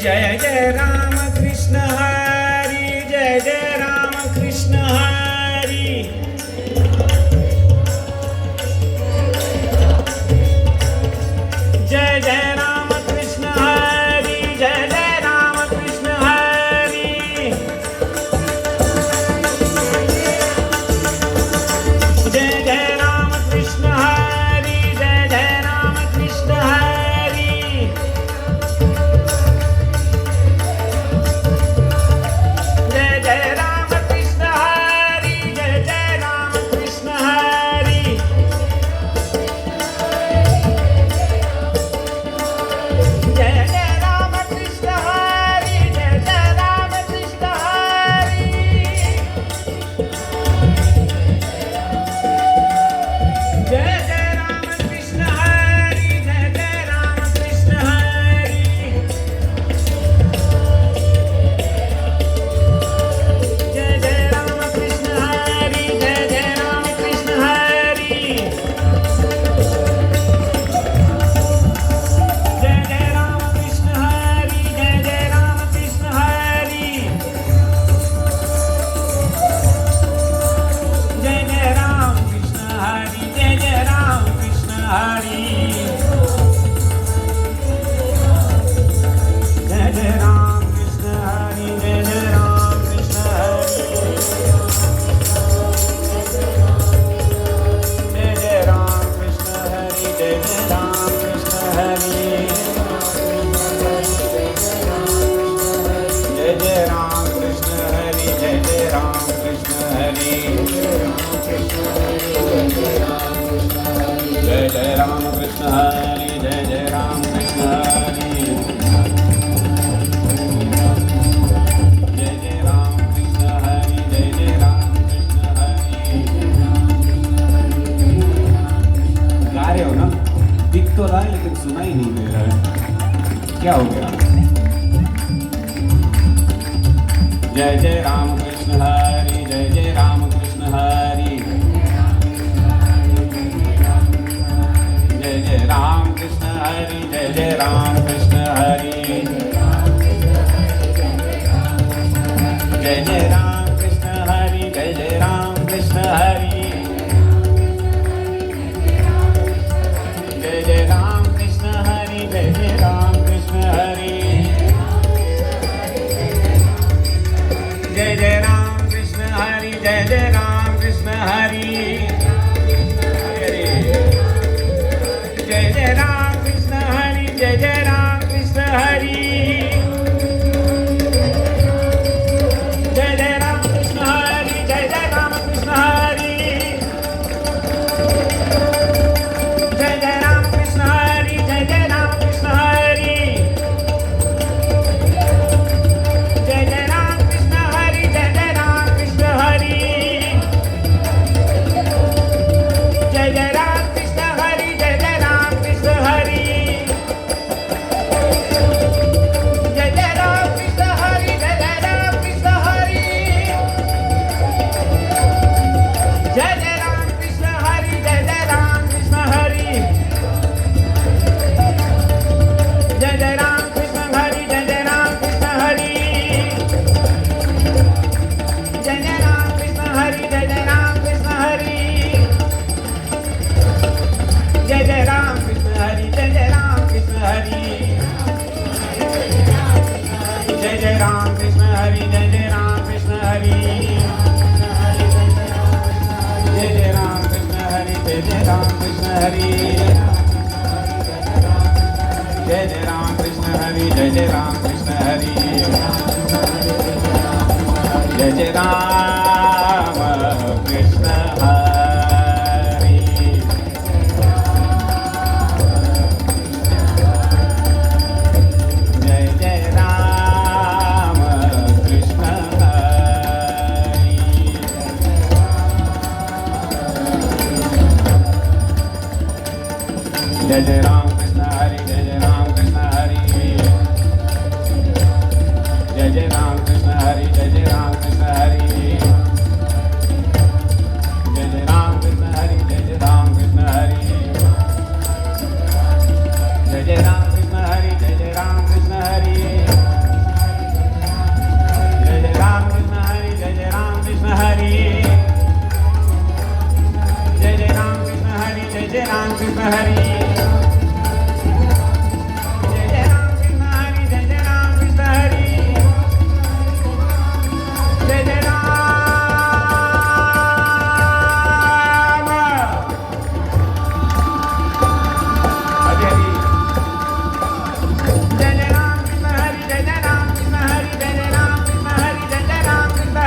जय जय राम कृष्ण हरी, जय जय राम कृष्ण हरी। जय जय राम कृष्ण हरी, जय जय राम कृष्ण हरी। जय जय राम कृष्ण हरी, जय जय राम कृष्ण हरी। जय जय राम कृष्ण हरी, जय जय राम कृष्ण हरी। जय जय राम कृष्ण हरी, जय जय राम कृष्ण हरी। जय जय राम कृष्ण हरी, जय जय राम कृष्ण हरी। जय जय राम कृष्ण हरी, जय जय राम कृष्ण हरी। जय जय राम कृष्ण हरी, जय जय राम कृष्ण हरी। जय जय राम कृष्ण हरी, जय जय राम कृष्ण हरी। जय जय राम कृष्ण हरी, जय जय राम कृष्ण हरी। जय जय राम कृष्ण हरी, जय जय राम कृष्ण हरी। जय जय राम कृष्ण हरी, जय जय राम कृष्ण हरी। जय जय राम कृष्ण हरी, जय जय राम कृष्ण हरी। जय जय राम कृष्ण हरी, जय जय राम कृष्ण हरी। गा रहे हो ना? दिख तो रहा है लेकिन सुनाई नहीं दे रहा है, क्या हो गया? जय जय राम कृष्ण हरी, जय जय राम कृष्ण हरी। जय जय राम कृष्ण हरी, जय जय राम कृष्ण हरी। जय जय राम कृष्ण हरी, जय जय राम कृष्ण हरी। जय जय राम कृष्ण हरी, जय जय राम कृष्ण हरी। जय जय राम कृष्ण हरी, जय जय राम कृष्ण हरी। जय जय राम कृष्ण हरी, जय जय राम कृष्ण हरी। जय जय राम कृष्ण हरी, जय जय राम कृष्ण हरी। जय जय राम कृष्ण हरी, जय जय राम कृष्ण हरी। जय जय राम कृष्ण हरी, जय जय राम कृष्ण हरी। जय जय राम कृष्ण हरी, जय जय राम कृष्ण हरी। जय जय राम कृष्ण हरी, जय जय राम कृष्ण हरी। जय जय राम कृष्ण हरी, जय जय राम कृष्ण हरी। जय जय राम कृष्ण हरी, जय जय राम कृष्ण हरी। जय जय राम कृष्ण हरी, जय जय राम कृष्ण हरी। जय जय राम कृष्ण हरी, जय जय राम कृष्ण हरी। जय जय राम कृष्ण हरी, जय जय राम कृष्ण हरी। जय जय राम कृष्ण हरी, जय जय राम कृष्ण हरी। जय जय राम कृष्ण हरी, जय जय राम कृष्ण हरी। जय जय राम कृष्ण हरी। जय जय राम कृष्ण हरी। जय जय राम कृष्ण हरी, जय जय राम कृष्ण हरी। जय जय राम कृष्ण हरी, जय जय राम कृष्ण हरी। जय जय राम कृष्ण हरी, जय जय राम कृष्ण हरी। जय जय राम कृष्ण हरी, जय जय राम कृष्ण हरी। जय राम कृष्ण हरी जय जय राम कृष्ण हरी जय जय राम कृष्ण हरी जय जय राम हरी हरी जय जय राम कृष्ण हरी जय जय राम कृष्ण हरी जय जय राम कृष्ण हरी जय जय राम कृष्ण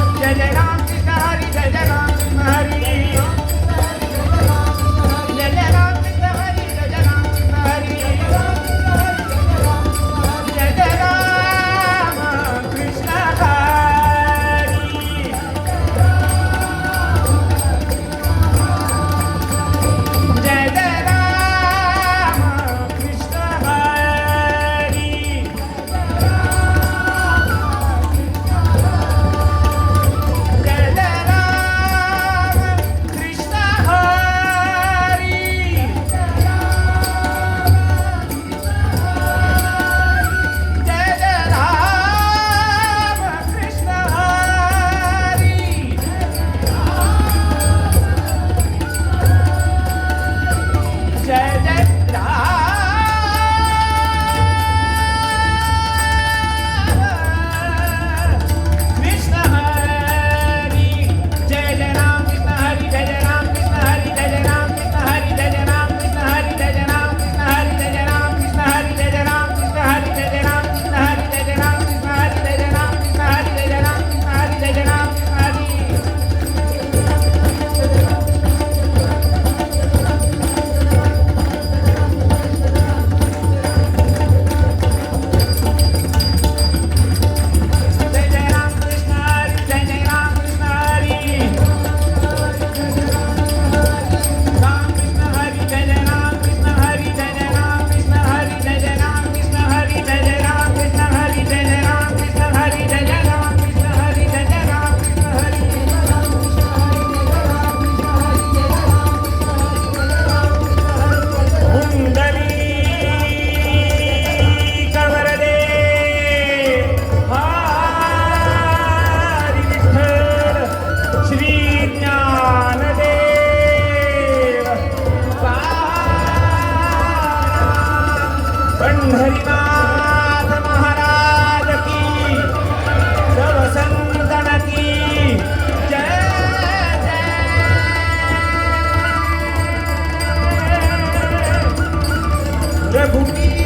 हरी जय जय राम कृष्ण हरी जय जय राम कृष्ण हरी जय जय राम कृष्ण हरी जय जय राम कृष्ण हरी जय जय राम कृष्ण हरी जय जय राम कृष्ण हरी जय जय राम कृष्ण हरी जय जय राम कृष्ण हरी जय जय कृष्ण हरी जय जय राम कृष्ण हरी जय जय राम कृष्ण हरी जय जय राम कृष्ण हरी जय जय राम कृष्ण हरी जय जय राम कृष्ण हरी जय जय राम कृष्ण हरी जय जय राम कृष्ण हरी जय जय राम कृष्ण हरी जय जय राम कृष्ण हरी जय जय राम कृष्ण हरी जय जय राम कृष्ण हरी जय जय राम कृष्ण हरी जय जय राम कृष्ण हरी जय जय राम कृष्ण हरी राम कृष्ण हरी जय जय राम कृष्ण हरी जय जय राम कृष्ण हरी जय जय राम कृष्ण हरी जय जय राम कृष्ण हरी जय जय राम कृष्ण हरी जय जय राम कृष्ण हरी जय जय राम कृष्ण हरी कुंडलीकवरदे हरी विठ्ठल श्री ज्ञानदेव पंढरीनाथ महाराज की सर्व संतन की जय जय रघुवीर